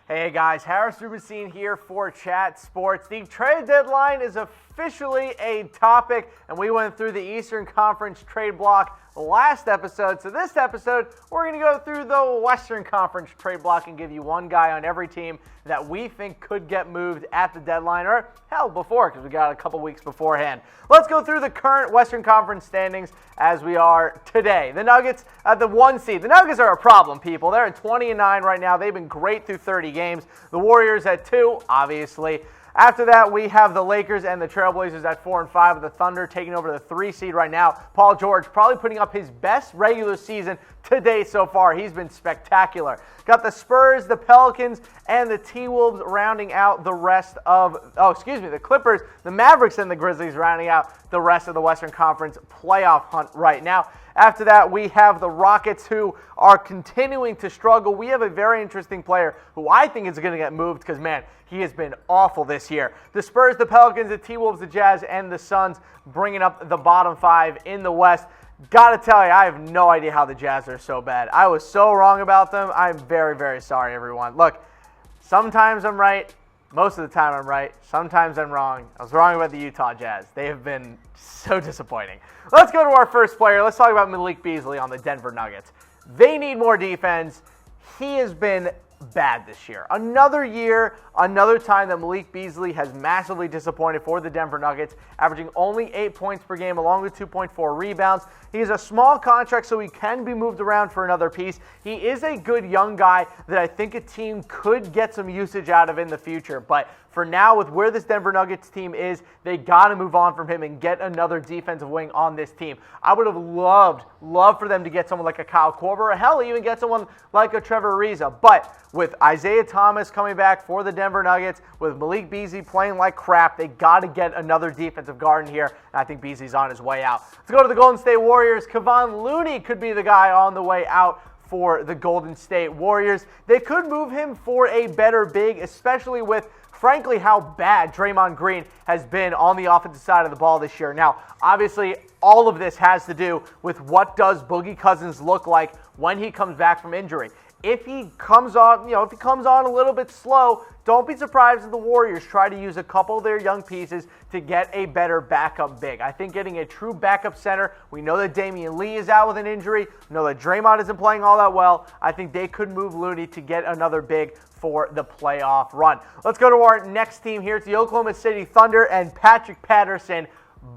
Hey guys, Harris Rubenstein here for Chat Sports. The trade deadline is officially a topic, and we went through the Eastern Conference trade block last episode. So this episode, we're going to go through the Western Conference trade block and give you one guy on every team that we think could get moved at the deadline, or hell, before, because we got a couple weeks beforehand. Let's go through the current Western Conference standings as we are today. The Nuggets at the 1 seed. The Nuggets are a problem, people. They're at 20-9 right now. They've been great through 30 games. The Warriors at 2, obviously. After that, we have the Lakers and the Trailblazers at 4 and 5, with the Thunder taking over the 3 seed right now. Paul George probably putting up his best regular season to date so far. He's been spectacular. Got the Spurs, the Pelicans, and the T-Wolves rounding out the rest of, the Clippers, the Mavericks, and the Grizzlies rounding out the rest of the Western Conference playoff hunt right now. After that, we have the Rockets, who are continuing to struggle. We have a very interesting player who I think is going to get moved because, man, he has been awful this year. The Spurs, the Pelicans, the T-Wolves, the Jazz, and the Suns bringing up the bottom 5 in the West. Gotta tell you, I have no idea how the Jazz are so bad. I was so wrong about them. I'm very, very sorry, everyone. Look, sometimes I'm right. Most of the time I'm right. Sometimes I'm wrong. I was wrong about the Utah Jazz. They have been so disappointing. Let's go to our first player. Let's talk about Malik Beasley on the Denver Nuggets. They need more defense. He has been bad this year. Another year, another time that Malik Beasley has massively disappointed for the Denver Nuggets, averaging only 8 points per game along with 2.4 rebounds. He is a small contract, so he can be moved around for another piece. He is a good young guy that I think a team could get some usage out of in the future, but for now, with where this Denver Nuggets team is, they got to move on from him and get another defensive wing on this team. I would have loved for them to get someone like a Kyle Korver, or hell, even get someone like a Trevor Ariza. But with Isaiah Thomas coming back for the Denver Nuggets, with Malik Beasley playing like crap, they got to get another defensive guard in here, and I think Beasley's on his way out. Let's go to the Golden State Warriors. Kevon Looney could be the guy on the way out for the Golden State Warriors. They could move him for a better big, especially with, frankly, how bad Draymond Green has been on the offensive side of the ball this year. Now, obviously, all of this has to do with what does Boogie Cousins look like when he comes back from injury. If he comes on, a little bit slow, don't be surprised if the Warriors try to use a couple of their young pieces to get a better backup big. I think getting a true backup center, we know that Damian Lee is out with an injury, we know that Draymond isn't playing all that well. I think they could move Looney to get another big for the playoff run. Let's go to our next team here. It's the Oklahoma City Thunder, and Patrick Patterson,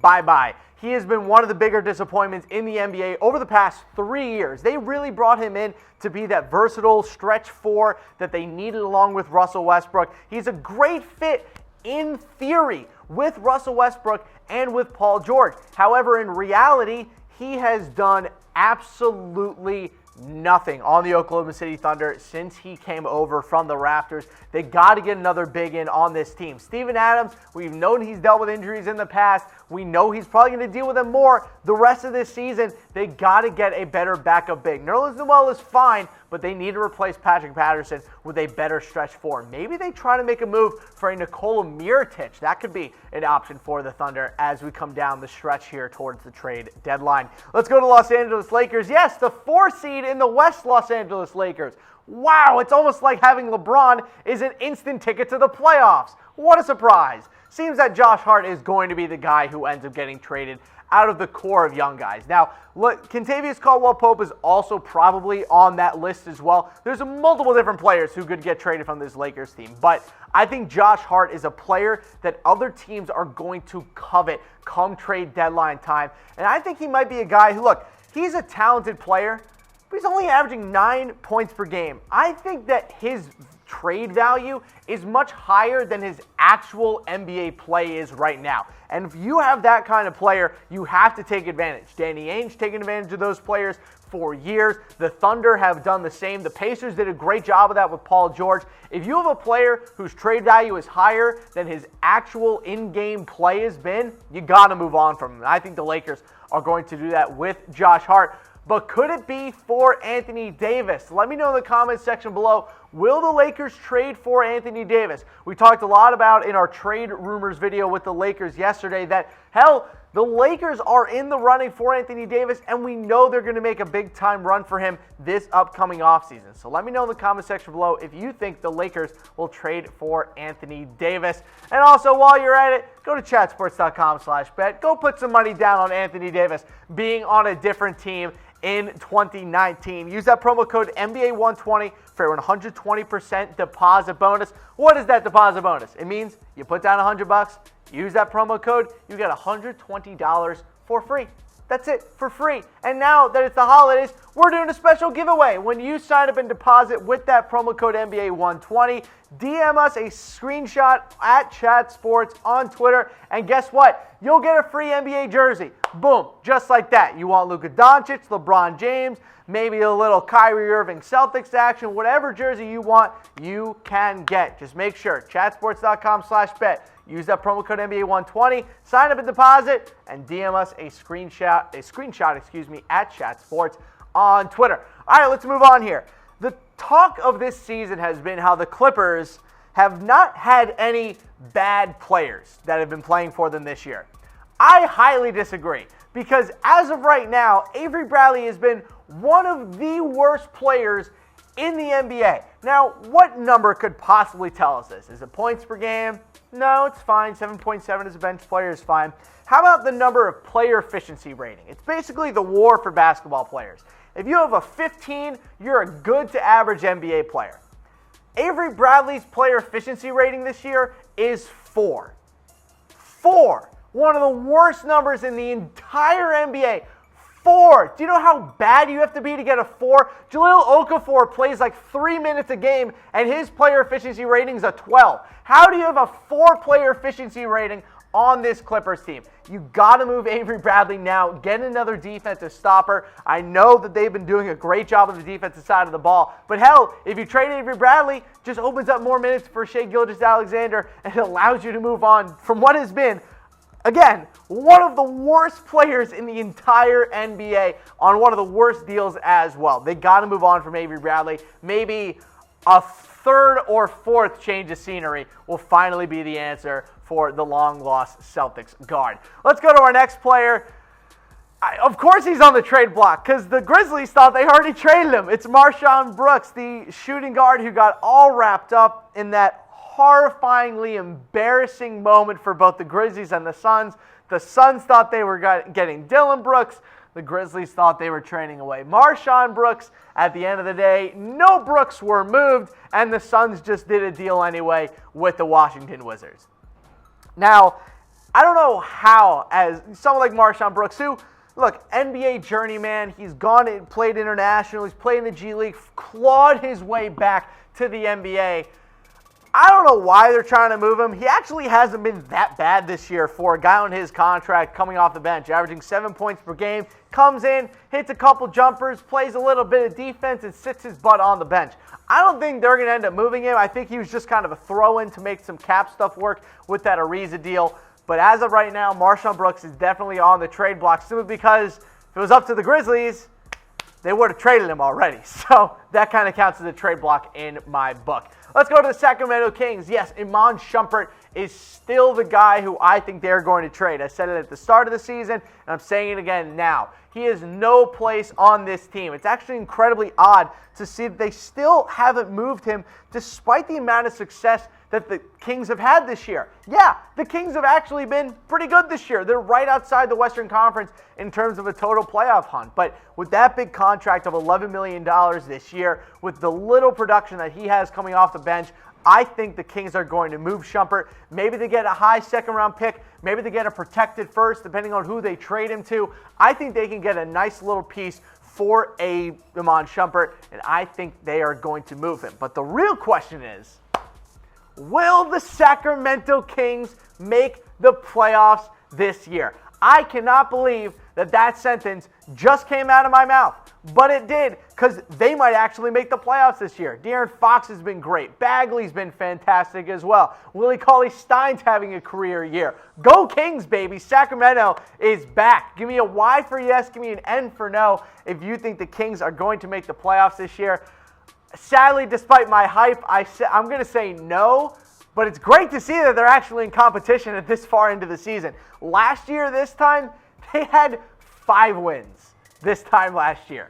bye-bye. He has been one of the bigger disappointments in the NBA over the past 3 years. They really brought him in to be that versatile stretch 4 that they needed along with Russell Westbrook. He's a great fit in theory with Russell Westbrook and with Paul George. However, in reality, he has done absolutely nothing on the Oklahoma City Thunder since he came over from the Raptors. They got to get another big in on this team. Steven Adams, we've known he's dealt with injuries in the past. We know he's probably going to deal with them more the rest of this season. They got to get a better backup big. Nerlens Noel is fine, but they need to replace Patrick Patterson with a better stretch 4. Maybe they try to make a move for a Nikola Mirotic. That could be an option for the Thunder as we come down the stretch here towards the trade deadline. Let's go to Los Angeles Lakers. Yes, the 4 seed in the West Los Angeles Lakers. Wow, it's almost like having LeBron is an instant ticket to the playoffs. What a surprise. Seems that Josh Hart is going to be the guy who ends up getting traded out of the core of young guys. Now, look, Kentavious Caldwell-Pope is also probably on that list as well. There's multiple different players who could get traded from this Lakers team, but I think Josh Hart is a player that other teams are going to covet come trade deadline time, and I think he might be a guy who, look, he's a talented player, but he's only averaging 9 points per game. I think that his trade value is much higher than his actual NBA play is right now. And if you have that kind of player, you have to take advantage. Danny Ainge taking advantage of those players for years. The Thunder have done the same. The Pacers did a great job of that with Paul George. If you have a player whose trade value is higher than his actual in-game play has been, you got to move on from him. I think the Lakers are going to do that with Josh Hart. But could it be for Anthony Davis? Let me know in the comments section below. Will the Lakers trade for Anthony Davis? We talked a lot about in our trade rumors video with the Lakers yesterday that, hell, The Lakers are in the running for Anthony Davis, and we know they're going to make a big-time run for him this upcoming offseason. So let me know in the comment section below if you think the Lakers will trade for Anthony Davis. And also, while you're at it, go to chatsports.com/bet. Go put some money down on Anthony Davis being on a different team in 2019. Use that promo code NBA120 for a 120% deposit bonus. What is that deposit bonus? It means you put down $100, use that promo code, you get $120 for free. That's it, for free. And now that it's the holidays, we're doing a special giveaway. When you sign up and deposit with that promo code NBA120, DM us a screenshot at Chat Sports on Twitter, and guess what? You'll get a free NBA jersey. Boom, just like that. You want Luka Doncic, LeBron James, maybe a little Kyrie Irving Celtics action, whatever jersey you want, you can get. Just make sure, chatsports.com/bet. Use that promo code NBA120, sign up and deposit, and DM us a screenshot, at Chat Sports on Twitter. All right, let's move on here. The talk of this season has been how the Clippers have not had any bad players that have been playing for them this year. I highly disagree, because as of right now, Avery Bradley has been one of the worst players in the NBA. Now, what number could possibly tell us this? Is it points per game? No, it's fine. 7.7 as a bench player is fine. How about the number of player efficiency rating? It's basically the war for basketball players. If you have a 15, you're a good to average NBA player. Avery Bradley's player efficiency rating this year is 4. 4. One of the worst numbers in the entire NBA. 4. Do you know how bad you have to be to get a 4? Jahlil Okafor plays like 3 minutes a game, and his player efficiency rating is a 12. How do you have a 4-player efficiency rating on this Clippers team? You got to move Avery Bradley now. Get another defensive stopper. I know that they've been doing a great job on the defensive side of the ball, but hell, if you trade Avery Bradley, just opens up more minutes for Shai Gilgeous-Alexander, and it allows you to move on from what has been, again, one of the worst players in the entire NBA on one of the worst deals as well. They got to move on from Avery Bradley. Maybe a third or fourth change of scenery will finally be the answer for the long-lost Celtics guard. Let's go to our next player. Of course he's on the trade block because the Grizzlies thought they already traded him. It's MarShon Brooks, the shooting guard who got all wrapped up in that horrifyingly embarrassing moment for both the Grizzlies and the Suns. The Suns thought they were getting Dillon Brooks. The Grizzlies thought they were trading away MarShon Brooks. At the end of the day, no Brooks were moved, and the Suns just did a deal anyway with the Washington Wizards. Now, I don't know how, as someone like MarShon Brooks, who, look, NBA journeyman, he's gone and played international, he's played in the G League, clawed his way back to the NBA. I don't know why they're trying to move him. He actually hasn't been that bad this year for a guy on his contract coming off the bench, averaging 7 points per game, comes in, hits a couple jumpers, plays a little bit of defense, and sits his butt on the bench. I don't think they're going to end up moving him. I think he was just kind of a throw-in to make some cap stuff work with that Ariza deal. But as of right now, MarShon Brooks is definitely on the trade block simply because if it was up to the Grizzlies, they would have traded him already. So that kind of counts as a trade block in my book. Let's go to the Sacramento Kings. Yes, Iman Shumpert is still the guy who I think they're going to trade. I said it at the start of the season, and I'm saying it again now. He has no place on this team. It's actually incredibly odd to see that they still haven't moved him despite the amount of success that the Kings have had this year. Yeah, the Kings have actually been pretty good this year. They're right outside the Western Conference in terms of a total playoff hunt. But with that big contract of $11 million this year, with the little production that he has coming off the bench, I think the Kings are going to move Shumpert. Maybe they get a high second-round pick. Maybe they get a protected first, depending on who they trade him to. I think they can get a nice little piece for Iman Shumpert, and I think they are going to move him. But the real question is, will the Sacramento Kings make the playoffs this year? I cannot believe that that sentence just came out of my mouth, but it did, because they might actually make the playoffs this year. De'Aaron Fox has been great. Bagley's been fantastic as well. Willie Cauley-Stein's having a career year. Go Kings, baby. Sacramento is back. Give me a Y for yes, give me an N for no if you think the Kings are going to make the playoffs this year. Sadly, despite my hype, I'm going to say no, But it's great to see that they're actually in competition at this far into the season. Last year, this time, they had 5 wins this time last year.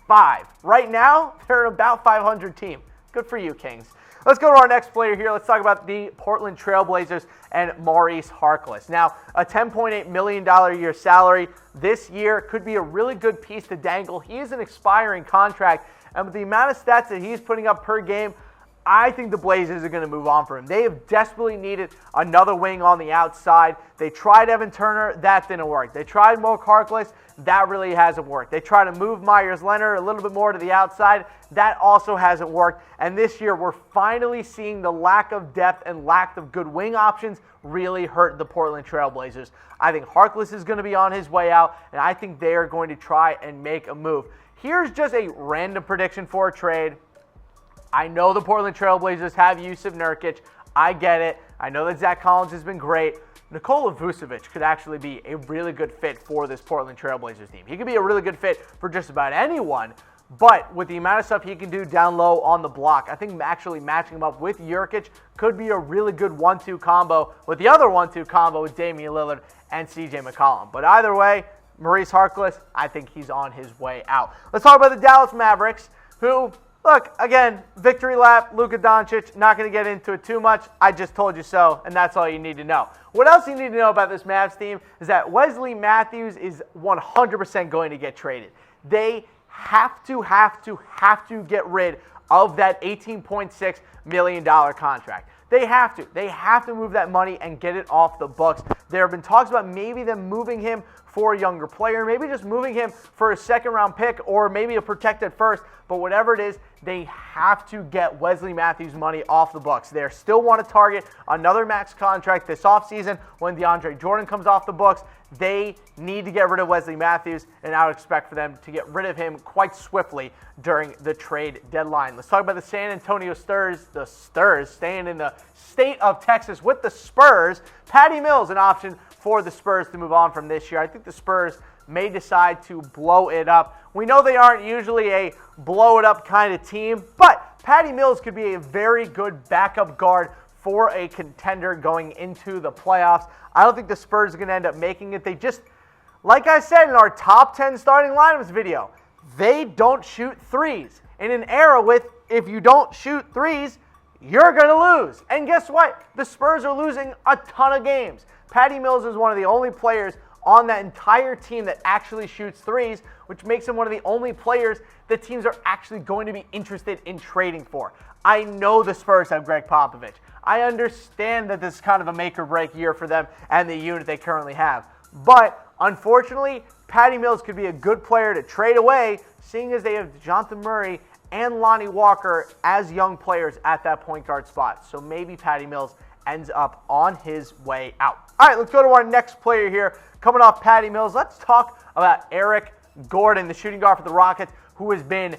5. Right now, they're about 500 team. Good for you, Kings. Let's go to our next player here. Let's talk about the Portland Trailblazers and Maurice Harkless. Now, a $10.8 million a year salary this year could be a really good piece to dangle. He is an expiring contract, and with the amount of stats that he's putting up per game, I think the Blazers are going to move on for him. They have desperately needed another wing on the outside. They tried Evan Turner. That didn't work. They tried Malik Harkless. That really hasn't worked. They tried to move Myers Leonard a little bit more to the outside. That also hasn't worked. And this year, we're finally seeing the lack of depth and lack of good wing options really hurt the Portland Trailblazers. I think Harkless is going to be on his way out, and I think they are going to try and make a move. Here's just a random prediction for a trade. I know the Portland Trailblazers have Jusuf Nurkic. I get it. I know that Zach Collins has been great. Nikola Vucevic could actually be a really good fit for this Portland Trailblazers team. He could be a really good fit for just about anyone, but with the amount of stuff he can do down low on the block, I think actually matching him up with Nurkic could be a really good 1-2 combo, with the other 1-2 combo with Damian Lillard and CJ McCollum. But either way, Maurice Harkless, I think he's on his way out. Let's talk about the Dallas Mavericks, who... Look, again, victory lap, Luka Doncic, not going to get into it too much. I just told you so, and that's all you need to know. What else you need to know about this Mavs team is that Wesley Matthews is 100% going to get traded. They have to get rid of that $18.6 million contract. They have to. They have to move that money and get it off the books. There have been talks about maybe them moving him for a younger player, maybe just moving him for a second-round pick or maybe a protected first. But whatever it is, they have to get Wesley Matthews' money off the books. They still want to target another max contract this offseason when DeAndre Jordan comes off the books. They need to get rid of Wesley Matthews, and I would expect for them to get rid of him quite swiftly during the trade deadline. Let's talk about the San Antonio Spurs. The Spurs staying in the state of Texas with the Spurs. Patty Mills, an option for the Spurs to move on from this year. I think the Spurs may decide to blow it up. We know they aren't usually a blow-it-up kind of team, but Patty Mills could be a very good backup guard for a contender going into the playoffs. I don't think the Spurs are going to end up making it. They just, like I said in our top 10 starting lineups video, they don't shoot threes. In an era with, if you don't shoot threes, you're going to lose. And guess what? The Spurs are losing a ton of games. Patty Mills is one of the only players on that entire team that actually shoots threes, which makes him one of the only players that teams are actually going to be interested in trading for. I know the Spurs have Greg Popovich. I understand that this is kind of a make-or-break year for them and the unit they currently have. But, unfortunately, Patty Mills could be a good player to trade away, seeing as they have DeJounte Murray and Lonnie Walker as young players at that point guard spot. So maybe Patty Mills ends up on his way out. All right, let's go to our next player here. Coming off Patty Mills, let's talk about Eric Gordon, the shooting guard for the Rockets, who has been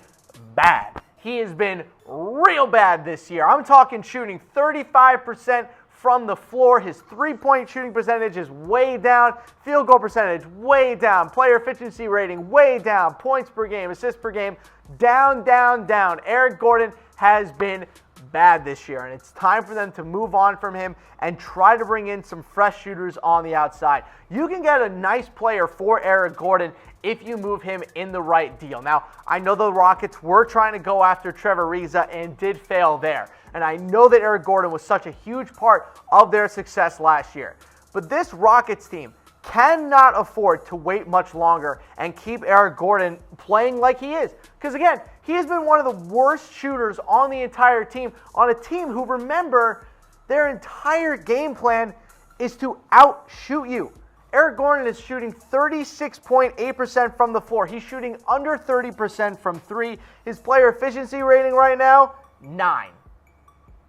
bad. He has been real bad this year. I'm talking shooting 35% from the floor. His three-point shooting percentage is way down. Field goal percentage, way down. Player efficiency rating, way down. Points per game, assists per game, down, down, down. Eric Gordon has been bad this year, and it's time for them to move on from him and try to bring in some fresh shooters on the outside. You can get a nice player for Eric Gordon if you move him in the right deal. Now, I know the Rockets were trying to go after Trevor Ariza and did fail there, and I know that Eric Gordon was such a huge part of their success last year. But this Rockets team cannot afford to wait much longer and keep Eric Gordon playing like he is. Because again, he has been one of the worst shooters on the entire team, on a team who, remember, their entire game plan is to outshoot you. Eric Gordon is shooting 36.8% from the floor. He's shooting under 30% from three. His player efficiency rating right now, 9.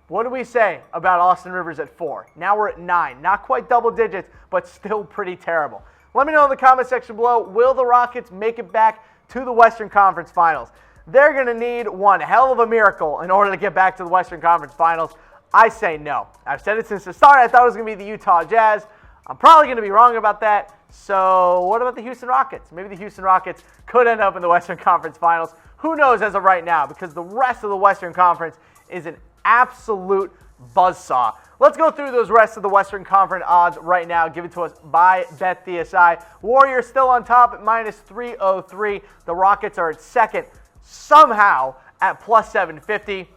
What do we say about Austin Rivers at 4? Now we're at 9. Not quite double digits, but still pretty terrible. Let me know in the comment section below, will the Rockets make it back to the Western Conference Finals? They're going to need one hell of a miracle in order to get back to the Western Conference Finals. I say no. I've said it since the start. I thought it was going to be the Utah Jazz. I'm probably going to be wrong about that. So what about the Houston Rockets? Maybe the Houston Rockets could end up in the Western Conference Finals. Who knows as of right now, because the rest of the Western Conference is an absolute buzzsaw. Let's go through those rest of the Western Conference odds right now, given to us by BetDSI. Warriors still on top at minus 303. The Rockets are at second, somehow at plus 750.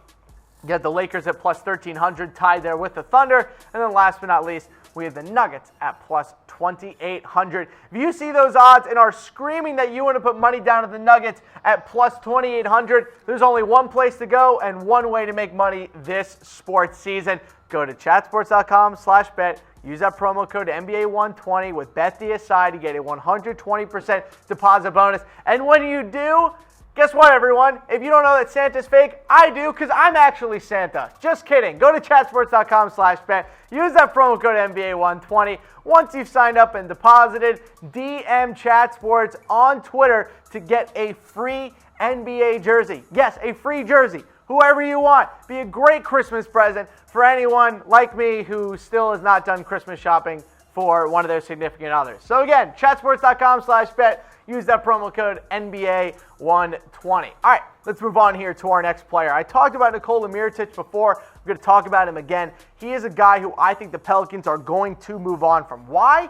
You got the Lakers at plus 1,300, tied there with the Thunder. And then last but not least, we have the Nuggets at plus 2,800. If you see those odds and are screaming that you want to put money down at the Nuggets at plus 2,800, there's only one place to go and one way to make money this sports season. Go to chatsports.com/bet. Use that promo code NBA120 with BetDSI to get a 120% deposit bonus. And when you do, guess what, everyone? If you don't know that Santa's fake, I do, because I'm actually Santa. Just kidding. Go to chatsports.com/bet. Use that promo code NBA120. Once you've signed up and deposited, DM ChatSports on Twitter to get a free NBA jersey. Yes, a free jersey. Whoever you want. Be a great Christmas present for anyone like me who still has not done Christmas shopping for one of their significant others. So again, chatsports.com/bet. Use that promo code NBA120. All right, let's move on here to our next player. I talked about Nikola Mirotic before. I'm going to talk about him again. He is a guy who I think the Pelicans are going to move on from. Why?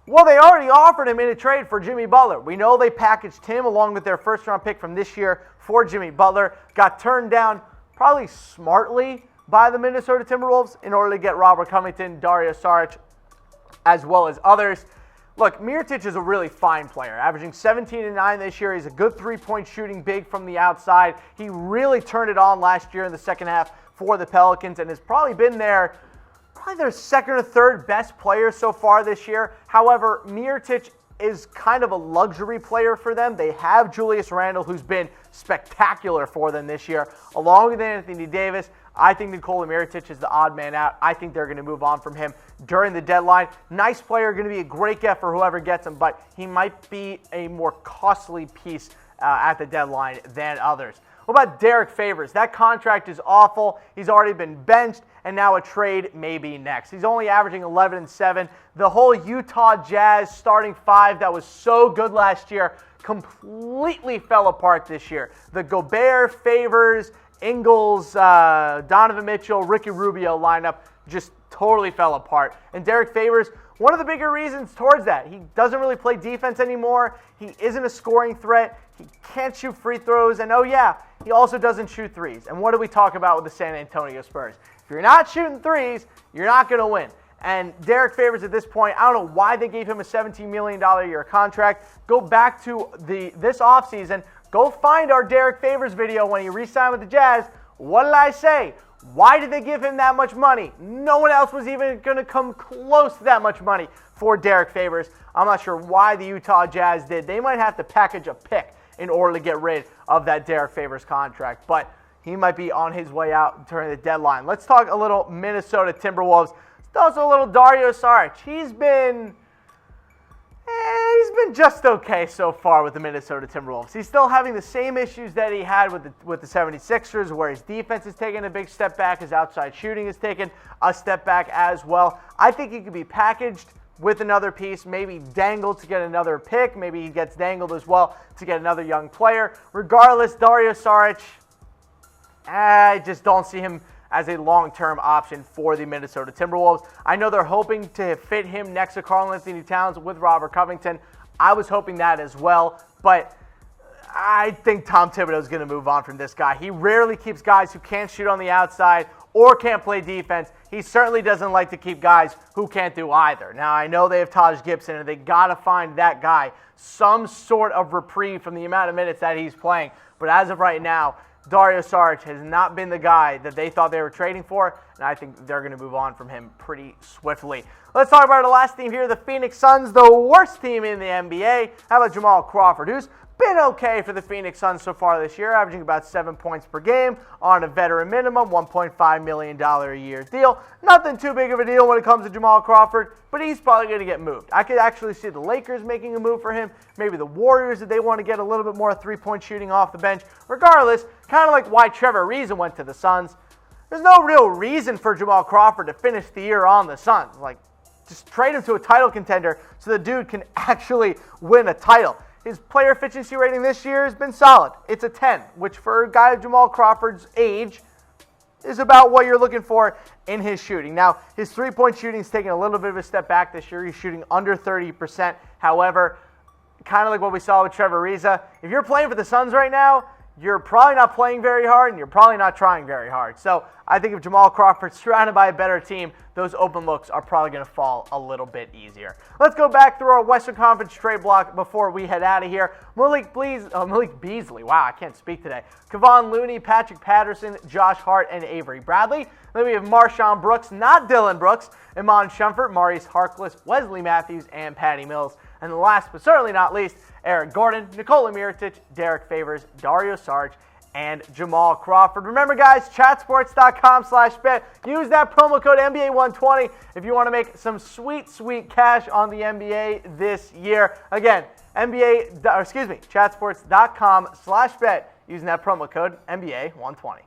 Well, they already offered him in a trade for Jimmy Butler. We know they packaged him along with their first-round pick from this year for Jimmy Butler. Got turned down probably smartly by the Minnesota Timberwolves in order to get Robert Covington, Dario Saric, as well as others. Look, Mirotic is a really fine player, averaging 17 and 9 this year. He's a good three-point shooting big from the outside. He really turned it on last year in the second half for the Pelicans and has probably been their second or third best player so far this year. However, Mirotic is kind of a luxury player for them. They have Julius Randle, who's been spectacular for them this year, along with Anthony Davis. I think Nikola Mirotic is the odd man out. I think they're going to move on from him during the deadline. Nice player, going to be a great get for whoever gets him, but he might be a more costly piece at the deadline than others. What about Derrick Favors? That contract is awful. He's already been benched, and now a trade may be next. He's only averaging 11 and 7. The whole Utah Jazz starting five that was so good last year completely fell apart this year. The Gobert, Favors, Ingles, Donovan Mitchell, Ricky Rubio lineup just totally fell apart. And Derrick Favors, one of the bigger reasons towards that, he doesn't really play defense anymore. He isn't a scoring threat. He can't shoot free throws. And oh yeah, he also doesn't shoot threes. And what do we talk about with the San Antonio Spurs? If you're not shooting threes, you're not going to win. And Derrick Favors at this point, I don't know why they gave him a $17 million a year contract. Go back to this offseason. Go find our Derrick Favors video when he re-signed with the Jazz. What did I say? Why did they give him that much money? No one else was even going to come close to that much money for Derrick Favors. I'm not sure why the Utah Jazz did. They might have to package a pick in order to get rid of that Derrick Favors contract. But he might be on his way out during the deadline. Let's talk a little Minnesota Timberwolves. Also a little Dario Saric. He's been just okay so far with the Minnesota Timberwolves. He's still having the same issues that he had with the 76ers, where his defense is taking a big step back, his outside shooting is taking a step back as well. I think he could be packaged with another piece, maybe dangled to get another pick, maybe he gets dangled as well to get another young player. Regardless, Dario Saric, I just don't see him as a long-term option for the Minnesota Timberwolves. I know they're hoping to fit him next to Karl-Anthony Towns with Robert Covington. I was hoping that as well, but I think Tom Thibodeau is going to move on from this guy. He rarely keeps guys who can't shoot on the outside or can't play defense. He certainly doesn't like to keep guys who can't do either. Now, I know they have Taj Gibson, and they got to find that guy some sort of reprieve from the amount of minutes that he's playing. But as of right now, Dario Saric has not been the guy that they thought they were trading for, and I think they're going to move on from him pretty swiftly. Let's talk about the last team here, the Phoenix Suns, the worst team in the NBA. How about Jamal Crawford, who's been okay for the Phoenix Suns so far this year, averaging about 7 points per game on a veteran minimum, $1.5 million a year deal. Nothing too big of a deal when it comes to Jamal Crawford, but he's probably going to get moved. I could actually see the Lakers making a move for him, maybe the Warriors if they want to get a little bit more three-point shooting off the bench. Regardless, kind of like why Trevor Ariza went to the Suns, there's no real reason for Jamal Crawford to finish the year on the Suns. Like, just trade him to a title contender so the dude can actually win a title. His player efficiency rating this year has been solid. It's a 10, which for a guy of Jamal Crawford's age is about what you're looking for in his shooting. Now, his three-point shooting is taking a little bit of a step back this year. He's shooting under 30%. However, kind of like what we saw with Trevor Ariza, if you're playing for the Suns right now, you're probably not playing very hard and you're probably not trying very hard. So I think if Jamal Crawford's surrounded by a better team, those open looks are probably going to fall a little bit easier. Let's go back through our Western Conference trade block before we head out of here. Malik Beasley. Wow, I can't speak today. Kevon, Looney, Patrick Patterson, Josh Hart, and Avery Bradley. Then we have MarShon Brooks, not Dylan Brooks, Iman Shumpert, Maurice Harkless, Wesley Matthews, and Patty Mills. And last but certainly not least, Eric Gordon, Nikola Mirotic, Derrick Favors, Dario Saric, and Jamal Crawford. Remember, guys, chatsports.com/bet. Use that promo code NBA120 if you want to make some sweet, sweet cash on the NBA this year. Again, chatsports.com/bet using that promo code NBA120.